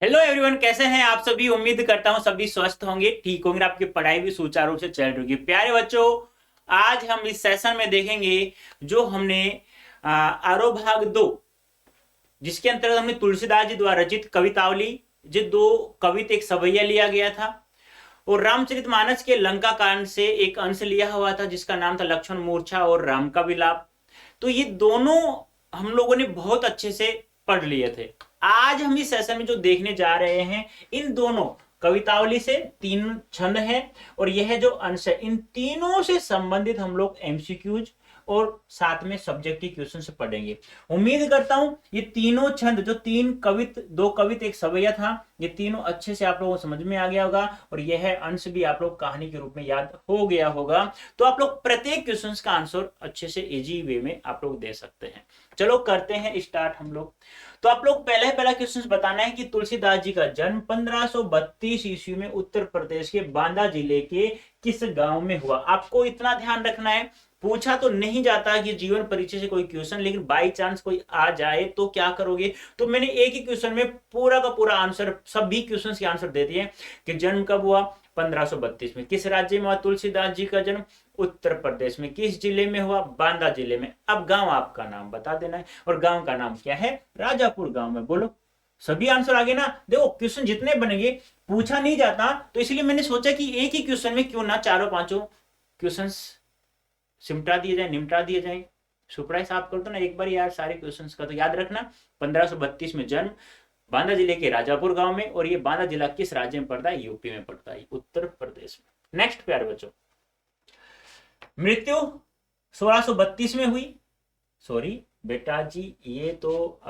Hello everyone, कैसे हैं आप सभी। उम्मीद करता हूं सभी स्वस्थ होंगे, ठीक होंगे, आपकी पढ़ाई भी सुचारू रूप से चल रही होगी। प्यारे बच्चों, आज हम इस सेशन में देखेंगे जो हमने आरो भाग 2, जिसके अंतर्गत हमने तुलसीदास जी द्वारा रचित कवितावली, जो दो कविता एक सवैया लिया गया था, और रामचरितमानस के लंका कांड से एक अंश लिया हुआ था जिसका नाम था लक्ष्मण मूर्छा और राम का विलाप। तो ये दोनों हम लोगों ने बहुत अच्छे से पढ़ लिए थे। आज हम इस सेशन में जो देखने जा रहे हैं, इन दोनों कवितावली से तीन छंद है, और यह जो अंश है इन तीनों से संबंधित हम लोग एमसीक्यूज और साथ में सब्जेक्टिव क्वेश्चन से पढ़ेंगे। उम्मीद करता हूं ये तीनों छंद, जो तीन कवित दो कवित एक सवैया था, ये तीनों अच्छे से आप लोगों को समझ में आ गया होगा, और यह अंश भी आप लोग कहानी के रूप में याद हो गया होगा। तो आप लोग प्रत्येक क्वेश्चन का आंसर अच्छे से इजी वे में आप लोग दे सकते हैं। चलो करते हैं स्टार्ट हम लोग। तो आप लोग पहला क्वेश्चन बताना है कि तुलसीदास जी का जन्म 1532 ईस्वी में उत्तर प्रदेश के बांदा जिले के किस गांव में हुआ। आपको इतना ध्यान रखना है, पूछा तो नहीं जाता कि जीवन परिचय से कोई क्वेश्चन, लेकिन बाई चांस कोई आ जाए तो क्या करोगे। तो मैंने एक ही क्वेश्चन में पूरा का पूरा आंसर, सभी क्वेश्चन के आंसर दे दिए कि जन्म कब हुआ, 1532 में। किस राज्य में हुआ तुलसीदास जी का जन्म, उत्तर प्रदेश में। किस जिले में हुआ, बांदा जिले में। अब गांव आपका नाम बता देना है, और गांव का नाम क्या है, राजापुर गांव में। बोलो, सभी आंसर आगे ना। देखो क्वेश्चन जितने बनेंगे पूछा नहीं जाता, तो इसलिए मैंने सोचा कि एक ही क्वेश्चन में क्यों ना चारों पांचों क्वेश्चंस सिमटा दिए जाए, निमटा दिए जाए। सुपराइज आप कर दो ना एक बार यार, सारे क्वेश्चंस का तो याद रखना। 1532 में जन्म, बांदा जिले के राजापुर गांव में, और ये बांदा जिला किस राज्य में पड़ता है, यूपी में पड़ता है, उत्तर प्रदेश में। नेक्स्ट प्यारे बच्चों, मृत्यु 1632 में हुई। सॉरी बेटा जी, ये तो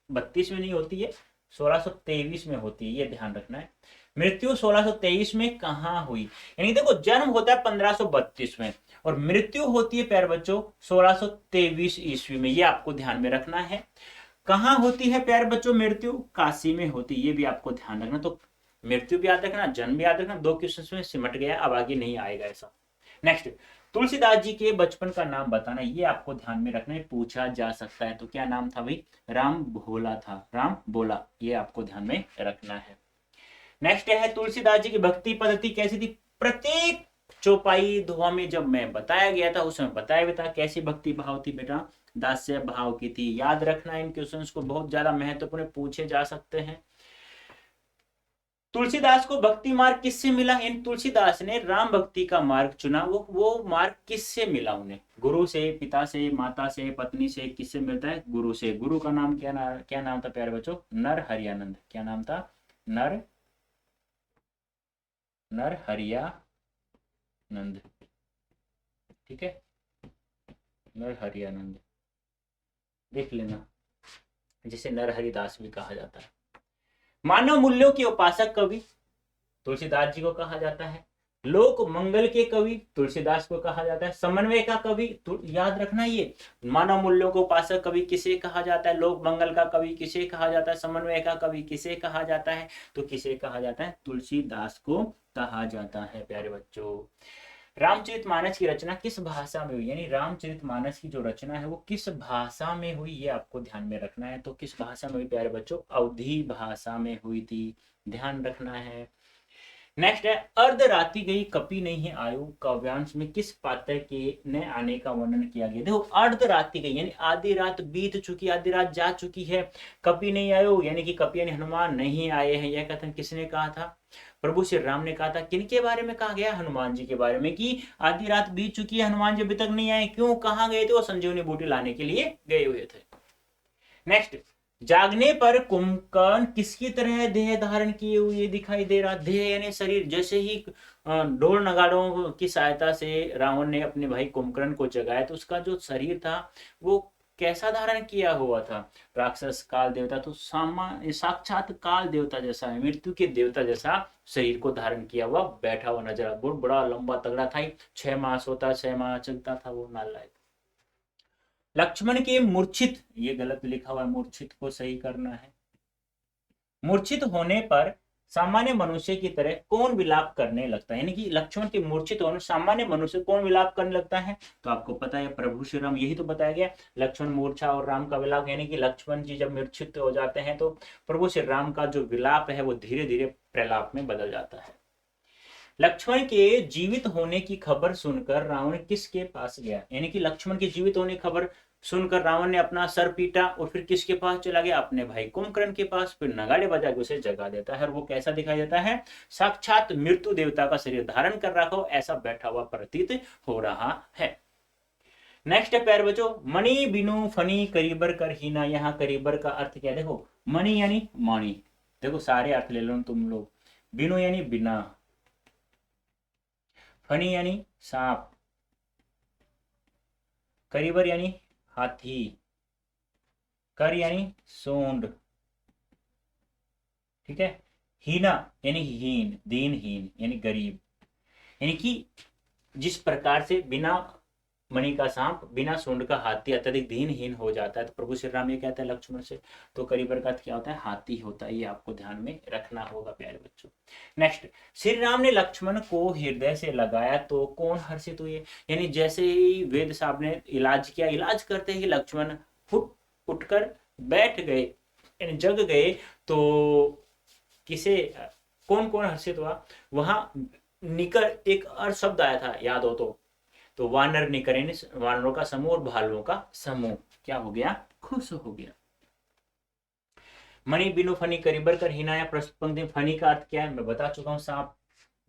32 में नहीं होती है, 1623 में होती है, ये ध्यान रखना है। मृत्यु 1623 में कहां हुई, यानी देखो जन्म होता है 1532 में, और मृत्यु होती है प्यारे बच्चों 1623 ईस्वी में। ये आपको ध्यान में रखना है। कहां होती है प्यारे बच्चों मृत्यु, काशी में होती है, ये भी आपको ध्यान रखना। तो मृत्यु भी याद रखना, जन्म भी याद रखना, दो क्वेश्चन में सिमट गया, अब आगे नहीं आएगा ऐसा। नेक्स्ट, तुलसीदास जी के बचपन का नाम बताना, ये आपको ध्यान में रखना है, पूछा जा सकता है। तो क्या नाम था भाई, राम भोला था, राम बोला, ये आपको ध्यान में रखना है। नेक्स्ट है तुलसीदास जी की भक्ति पद्धति कैसी थी। प्रत्येक चौपाई दोहा में जब मैं बताया गया था उसमें बताया भी था कैसी भक्ति भाव थी बेटा, दास्य भाव की थी। याद रखना इन क्वेश्चंस को, बहुत ज्यादा महत्वपूर्ण पूछे जा सकते हैं। तुलसीदास को भक्ति मार्ग किससे मिला, इन तुलसीदास ने राम भक्ति का मार्ग चुना, वो मार्ग किससे मिला उन्हें, गुरु से, पिता से, माता से, पत्नी से, किससे मिलता है, गुरु से। गुरु का नाम क्या नाम था प्यारे बच्चों, नर हरियानंद। क्या नाम था, नर नर हरियानंद। ठीक है, नर हरियानंद देख लेना, जिसे नर हरिदास भी कहा जाता है। मानव मूल्यों के उपासक कवि तुलसीदास जी को कहा जाता है। लोक मंगल के कवि तुलसीदास को कहा जाता है। समन्वय का कवि, याद रखना ये, मानव मूल्यों को उपासक कवि किसे कहा जाता है, लोक मंगल का कवि किसे कहा जाता है, समन्वय का कवि किसे कहा जाता है, तो किसे कहा जाता है, तुलसीदास को कहा जाता है प्यारे बच्चों। रामचरितमानस की रचना किस भाषा में हुई, यानी रामचरितमानस की जो रचना है वो किस भाषा में हुई, ये आपको ध्यान में रखना है। तो किस भाषा में हुई प्यारे बच्चों, अवधी भाषा में हुई थी, ध्यान रखना है। नेक्स्ट है, अर्ध राति गई कपि नहीं आयो काव्यांश में किस पात्र के ने आने का वर्णन किया गया। देखो अर्ध राति गई यानी आधी रात बीत चुकी, आधी रात जा चुकी है। कपि नहीं आयो यानी कि कपि यानी हनुमान नहीं आए हैं, यह कथन किसने कहा था, प्रभु श्री राम ने कहा था। किनके बारे में कहा गया, हनुमान जी के बारे में, कि आधी रात बीत चुकी है, हनुमान जी अभी तक नहीं आए। क्यों, कहाँ गए थे, वो संजीवनी बूटी लाने के लिए गए हुए थे। नेक्स्ट, जागने पर कुंभकर्ण किसकी तरह देह धारण किए हुए दिखाई दे रहा। देह यानी शरीर, जैसे ही ढोल नगाड़ों की सहायता से रावण ने अपने भाई कुंभकर्ण को जगाया, तो उसका जो शरीर था वो कैसा धारण किया हुआ था, राक्षस काल देवता, तो साक्षात काल देवता जैसा है, मृत्यु के देवता जैसा शरीर को धारण किया हुआ बैठा हुआ नजर, बहुत बड़ा लंबा तगड़ा था, 6 मास होता, 6 मास चलता था वो नालायक। लक्ष्मण के मूर्छित, ये गलत लिखा हुआ है, मूर्छित को सही करना है। मूर्छित होने पर सामान्य मनुष्य की तरह कौन विलाप करने लगता है, यानी कि लक्ष्मण के मूर्छित होने सामान्य मनुष्य कौन विलाप करने लगता है, तो आपको पता है प्रभु श्री राम, यही तो बताया गया। लक्ष्मण मूर्छा और राम का विलाप, यानी कि लक्ष्मण जी जब मूर्छित हो जाते हैं तो प्रभु श्री राम का जो विलाप है वो धीरे धीरे प्रलाप में बदल जाता है। लक्ष्मण के जीवित होने की खबर सुनकर रावण किसके पास गया, यानी कि लक्ष्मण के जीवित होने की खबर सुनकर रावण ने अपना सर पीटा और फिर किसके पास चला गया, अपने भाई कुंभकर्ण के पास। फिर नगाड़े बजा के उसे जगा देता है और वो कैसा दिखाई देता है, साक्षात मृत्यु देवता का शरीर धारण कर रखा हो ऐसा बैठा हुआ प्रतीत हो रहा है। नेक्स्ट है प्यारे बच्चों, मणि बिनु फनी करीबर कर हीना। यहाँ करीबर का अर्थ क्या है, देखो मणि यानी मणि, देखो सारे अर्थ ले लो तुम लोग। बिनु यानी बिना, फनी यानी सांप, करीबर यानी हाथी, कर यानी सूंड, ठीक है। हीना यानी हीन, दीनहीन यानी गरीब, यानी कि जिस प्रकार से बिना मणि का सांप बिना सूंड का हाथी अत्यधिक दीनहीन हो जाता है, तो प्रभु श्री राम ये कहते हैं लक्ष्मण से, तो करीबर का क्या होता है, हाथी होता है। ये आपको ध्यान में रखना होगा प्यारे बच्चों। नेक्स्ट, श्री राम ने लक्ष्मण को हृदय से लगाया तो कौन हर्षित हुए, यानी जैसे ही वेद साहब ने इलाज किया, इलाज करते ही लक्ष्मण उठकर बैठ गए, यानी जग गए, तो किसे कौन कौन हर्षित हुआ, वहां निकर एक और शब्द आया था, याद हो तो वानर निकर, वानरों का समूह और भालुओं का समूह क्या हो गया, खुश हो गया। मणि बिनु फनी करीबर कर हिनाया, पंक्ति फनी का अर्थ क्या है मैं बता चुका हूं, सांप,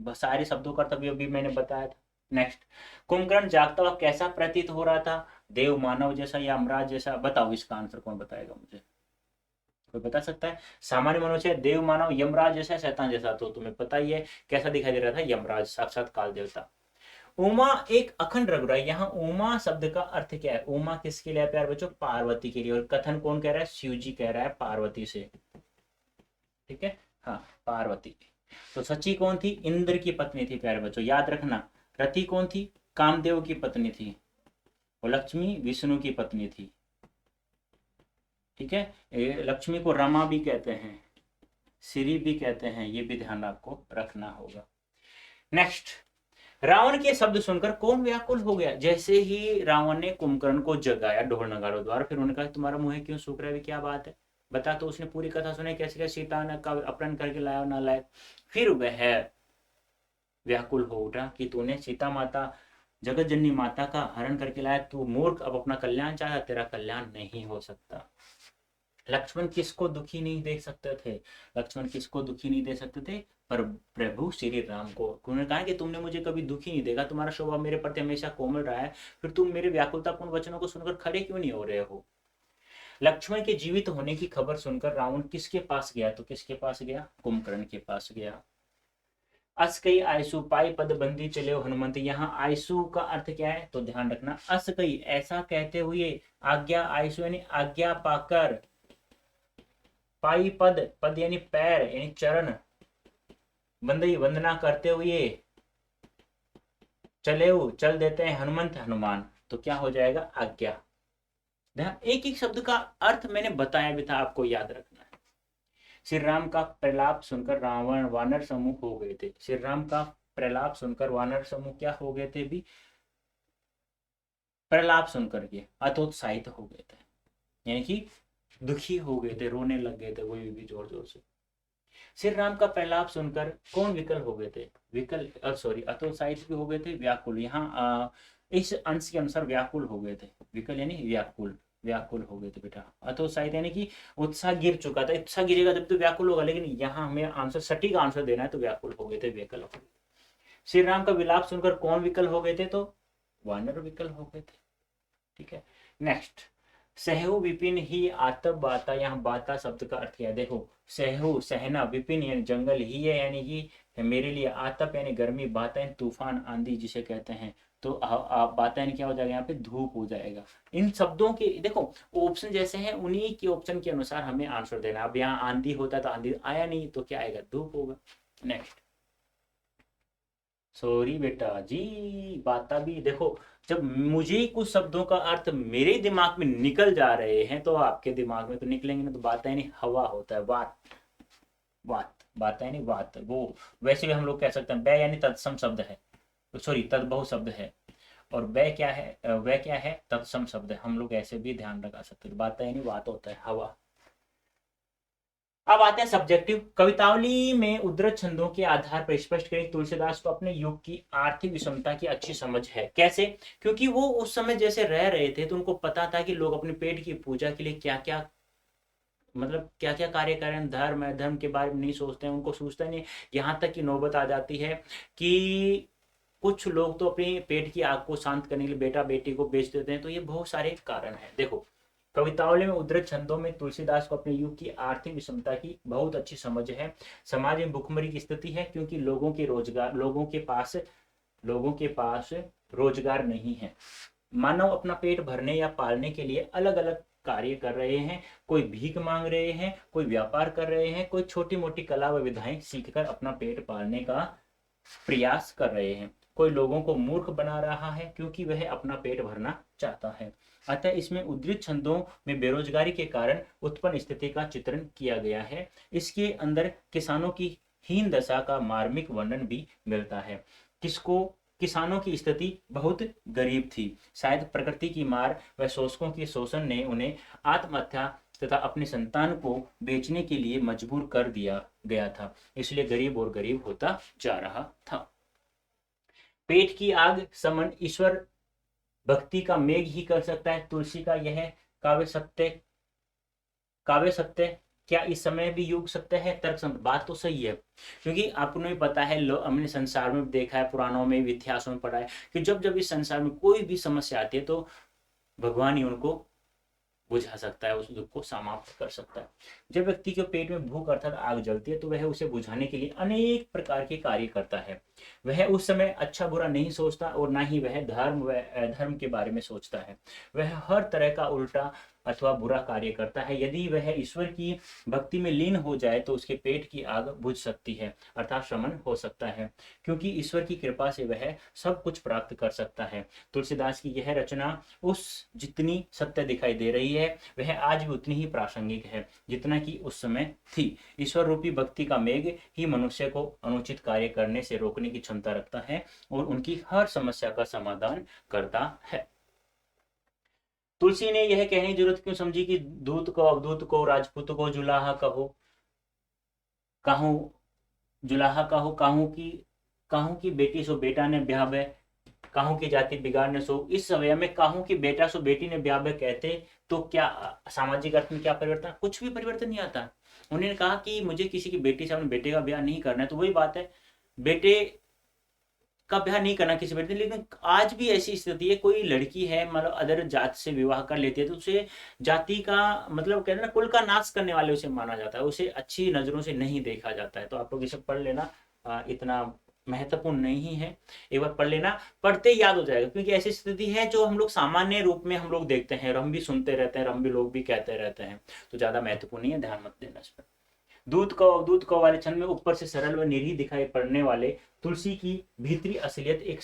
सारे शब्दों का अर्थ अभी मैंने बताया था। नेक्स्ट, कुंभकर्ण जागता हुआ कैसा प्रतीत हो रहा था, देव मानव जैसा या अमराज जैसा, बताओ इसका आंसर कौन बताएगा मुझे, कोई बता सकता है। सामान्य मनुष्य, देव मानव, यमराज जैसा, शैतान जैसा, तो तुम्हें पता ही है कैसा दिखाई दे रहा था, यमराज साक्षात काल देवता। उमा एक अखंड रघुराई, यहाँ उमा शब्द का अर्थ क्या है, उमा किसके लिए प्यार बच्चों, पार्वती के लिए, और कथन कौन कह रहा है, शिव जी कह रहा है पार्वती से, ठीक है, हाँ पार्वती। तो सची कौन थी, इंद्र की पत्नी थी प्यारे बच्चों, याद रखना। रति कौन थी, कामदेव की पत्नी थी, और लक्ष्मी विष्णु की पत्नी थी, ठीक है। लक्ष्मी को रमा भी कहते हैं, श्री भी कहते हैं, ये भी ध्यान आपको रखना होगा। नेक्स्ट, रावण के शब्द सुनकर कौन व्याकुल हो गया, जैसे ही रावण ने कुंभकर्ण को जगाया ढोल नगाड़ों द्वारा, फिर उन्होंने कहा तुम्हारा मुंह क्यों सूख रहा है, क्या बात है बता, तो उसने पूरी कथा सुनी कैसे कैसे सीता ने का अपहरण करके लाया ना लाया, फिर वह व्याकुल हो उठा कि तूने सीता माता जगत जननी माता का हरण करके लाया, तू मूर्ख, अब अपना कल्याण चाहा, तेरा कल्याण नहीं हो सकता। लक्ष्मण किसको दुखी नहीं देख सकते थे, लक्ष्मण किसको दुखी नहीं दे सकते थे, पर प्रभु श्री राम को। उन्होंने कहा कि तुमने मुझे कभी दुखी नहीं देखा, तुम्हारा स्वभाव मेरे प्रति हमेशा कोमल रहा है, फिर तुम मेरे व्याकुलतापूर्ण वचनों को सुनकर खड़े क्यों नहीं हो रहे हो। लक्ष्मण के जीवित होने की खबर सुनकर रावण किसके पास गया, तो किसके पास गया, कुंभकर्ण के पास गया। अस कई आयसु पाई पद बंदी चले हनुमंत, यहाँ आयसु का अर्थ क्या है, तो ध्यान रखना, अस कई ऐसा कहते हुए, आज्ञा आयसु यानी आज्ञा पाकर, पाई पद, पद यानी पैर यानी चरण, बंदई वंदना करते हुए, चले चल देते हैं हनुमंत हनुमान, तो क्या हो जाएगा, आज्ञा। एक एक शब्द का अर्थ मैंने बताया भी था, आपको याद रखना है। श्री राम का प्रलाप सुनकर रावण वानर समूह हो गए थे, श्री राम का प्रलाप सुनकर वानर समूह क्या हो गए थे भी, प्रलाप सुनकर के अतोत्साहित हो गए थे, यानी कि दुखी हो गए थे, रोने लग गए थे वो भी जोर जोर से। श्री राम का प्रलाप सुनकर कौन विकल हो गए थे, विकल सॉरी अतोत्साहित भी हो गए थे, व्याकुल, यहाँ इस अंश के अनुसार व्याकुल हो गए थे, विकल यानी व्याकुल, व्याकुल हो गए थे बेटा। अतोत्साहित यानी कि उत्साह गिर चुका था, उत्साह गिरेगा तब तो व्याकुल होगा, लेकिन यहाँ हमें आंसर सटीक आंसर देना है, तो व्याकुल हो गए थे, विकल हो गए। श्री राम का विलाप सुनकर कौन विकल हो गए थे, तो वानर विकल हो गए थे, ठीक है। नेक्स्ट, सहु विपिन ही आतप बाता, यहाँ बाता शब्द का अर्थ क्या है, देखो सहु सहना, विपिन यानी जंगल, ही है यानी कि मेरे लिए, आतप यानी गर्मी, बाता यानी तूफान आंधी जिसे कहते हैं, तो बाता यानी क्या हो जाएगा, यहाँ पे धूप हो जाएगा। इन शब्दों के देखो ऑप्शन जैसे हैं, उन्हीं के ऑप्शन के अनुसार हमें आंसर देना। अब यहाँ आंधी होता तो आंधी आया नहीं, तो क्या आएगा, धूप होगा। नेक्स्ट, सॉरी बेटा जी, बाता भी देखो, जब मुझे कुछ शब्दों का अर्थ मेरे दिमाग में निकल जा रहे हैं, तो आपके दिमाग में तो निकलेंगे ना, तो बात है नहीं, हवा होता है, बात, वात, बात यानी वात, वो वैसे भी हम लोग कह सकते हैं। बै यानी तत्सम शब्द है, सॉरी तद्भव शब्द है, और वह क्या है तत्सम शब्द है, हम लोग ऐसे भी ध्यान रखा सकते हैं। बात यानी वात होता है हवा। अब आते हैं सब्जेक्टिव। कवितावली में उद्धृत छंदों के आधार पर स्पष्ट करें तुलसीदास को अपने युग की आर्थिक विषमता की अच्छी समझ है। कैसे? क्योंकि वो उस समय जैसे रह रहे थे तो उनको पता था कि लोग अपने पेट की पूजा के लिए क्या क्या, मतलब क्या क्या कार्य करें। धर्म है, धर्म के बारे में नहीं सोचते हैं, उनको सोचता नहीं। यहाँ तक की नौबत आ जाती है कि कुछ लोग तो अपने पेट की आग को शांत करने के लिए बेटा बेटी को बेच देते हैं। तो ये बहुत सारे कारण हैं। देखो, कवितावली में उद्धृत छंदों में तुलसीदास को अपने युग की आर्थिक विषमता की बहुत अच्छी समझ है। समाज में भुखमरी की स्थिति है क्योंकि लोगों के पास रोजगार नहीं है। मानव अपना पेट भरने या पालने के लिए अलग अलग कार्य कर रहे हैं। कोई भीख मांग रहे हैं, कोई व्यापार कर रहे हैं, कोई छोटी मोटी कला व विधाएं सीखकर अपना पेट पालने का प्रयास कर रहे हैं। कोई लोगों को मूर्ख बना रहा है क्योंकि वह अपना पेट भरना चाहता है। अतः इसमें उद्धृत छंदों में बेरोजगारी के कारण उत्पन्न स्थिति का चित्रण किया गया है। इसके अंदर किसानों की हीन दशा का मार्मिक वर्णन भी मिलता है। किसानों की स्थिति बहुत गरीब थी। शायद प्रकृति की मार व शोषकों के शोषण ने उन्हें आत्महत्या तथा अपनी संतान को बेचने के लिए मजबूर कर दिया गया था, इसलिए गरीब और गरीब होता जा रहा था। पेट की आग समन ईश्वर भक्ति का मेघ ही कर सकता है। तुलसी का यह काव्य सत्य क्या इस समय भी युग सत्य है? तर्क संगत बात तो सही है, क्योंकि आपको भी पता है, हमने संसार में देखा है, पुराणों में भी, इतिहासों में पढ़ा है कि जब जब इस संसार में कोई भी समस्या आती है तो भगवान ही उनको बुझा सकता है, उस दुख को समाप्त कर सकता है। जब व्यक्ति के पेट में भूख अर्थात आग जलती है तो वह उसे बुझाने के लिए अनेक प्रकार के कार्य करता है। वह उस समय अच्छा बुरा नहीं सोचता और ना ही वह धर्म व अधर्म के बारे में सोचता है। वह हर तरह का उल्टा अथवा बुरा कार्य करता है। यदि वह ईश्वर की भक्ति में लीन हो जाए तो उसके पेट की आग बुझ सकती है अर्थात शमन हो सकता है, क्योंकि ईश्वर की कृपा से वह सब कुछ प्राप्त कर सकता है। तुलसीदास की यह रचना उस जितनी सत्य दिखाई दे रही है वह आज भी उतनी ही प्रासंगिक है जितना कि उस समय थी। ईश्वर रूपी भक्ति का मेघ ही मनुष्य को अनुचित कार्य करने से रोकने की क्षमता रखता है और उनकी हर समस्या का समाधान करता है। तुलसी ने यह कहने की जरूरत क्यों समझी कि दूत को अवधूत को राजपूत को जुलाहा कहो, काहू की बेटी सो बेटा ने ब्याह, काहू की जाति बिगाड़ने सो। इस समय में काहू की बेटा सो बेटी ने ब्याह कहते तो क्या सामाजिक अर्थ में क्या परिवर्तन? कुछ भी परिवर्तन नहीं आता। उन्होंने कहा कि मुझे किसी की बेटी से अपने बेटे का ब्याह नहीं करना है, तो वही बात है, बेटे का ब्याह नहीं करना किसी बेटे। लेकिन आज भी ऐसी स्थिति है, कोई लड़की है मतलब अदर जात से विवाह कर लेती है तो उसे जाति का मतलब कहते हैं ना, कुल का नाश करने वाले उसे माना जाता है, उसे अच्छी नजरों से नहीं देखा जाता है। तो आप लोग इसे पढ़ लेना, इतना महत्वपूर्ण नहीं है, एक बार पढ़ लेना, पढ़ते याद हो जाएगा। क्योंकि ऐसी स्थिति है जो हम लोग सामान्य रूप में हम लोग देखते हैं, हम भी सुनते रहते हैं, हम भी लोग भी कहते रहते हैं, तो ज्यादा महत्वपूर्ण नहीं है, ध्यान मत देना इस पर। दूध को वाले छंद में ऊपर से सरल व निरीह दिखाई पड़ने वाले तुलसी की भीतरी असलियत एक